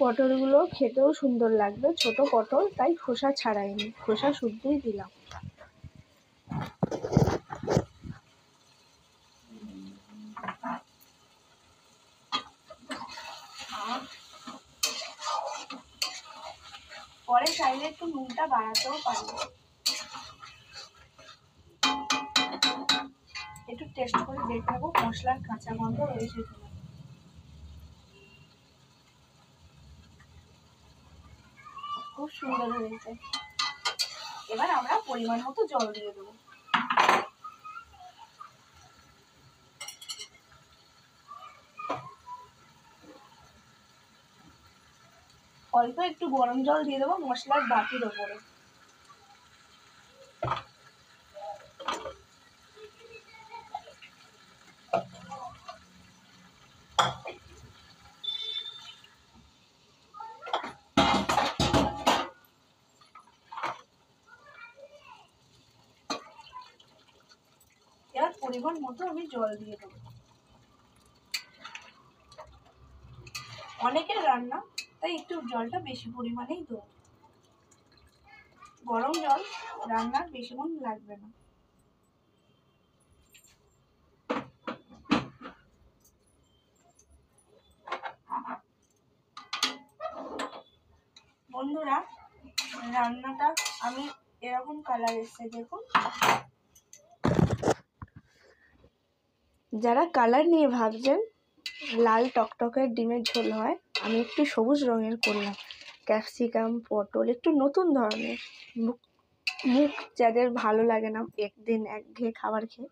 পটলগুলো খেতেও সুন্দর লাগবে, ছোট পটল, তাই খোসা ছাড়াইনি, খোসা শুদ্ধই দিলাম। পরে চাইলে একটু নুনটা বাড়াতেও পারি, একটু টেস্ট করে দেখে নেবো মশলার কাঁচা গন্ধ রয়েছে কিনা। খুব সুন্দর হয়েছে। এবার আমরা পরিমাণ মতো জল দিয়ে দেবো। অল্প একটু গরম জল দিয়ে দেবো মশলার বাটির ওপরে। এবার পরিমাণ মতো আমি জল দিয়ে দেবো। অনেকের রান্না, তাই একটু জলটা বেশি পরিমাণেই দেবো। গরম জল রান্নার বেশিক্ষণ লাগবে না। বন্ধুরা, রান্নাটা আমি এরকম কালার এসছে দেখুন। যারা কালার নিয়ে ভাবছেন লাল টকটকের ডিমের ঝোল হয়, আমি একটু সবুজ রঙের করলাম। ক্যাপসিকাম, পটল, একটু নতুন ধরনের। মুখ যাদের ভালো লাগে না একদিন একঘেয়ে খাবার খেয়ে,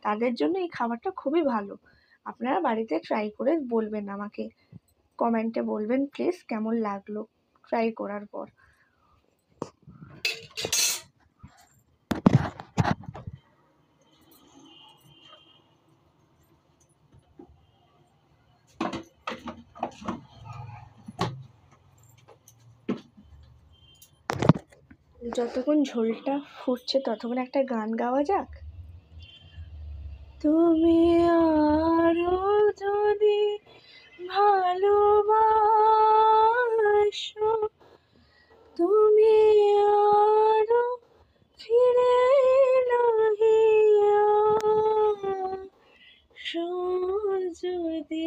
তাদের জন্য এই খাবারটা খুবই ভালো। আপনারা বাড়িতে ট্রাই করে বলবেন, আমাকে কমেন্টে বলবেন প্লিজ কেমন লাগলো ট্রাই করার পর। যতক্ষণ ঝোলটা ফুটছে ততক্ষণ একটা গান গাওয়া যাক। তুমি আরো যদি ভালোবাসো, তুমি আরো ফিরে নাহিয়া যদি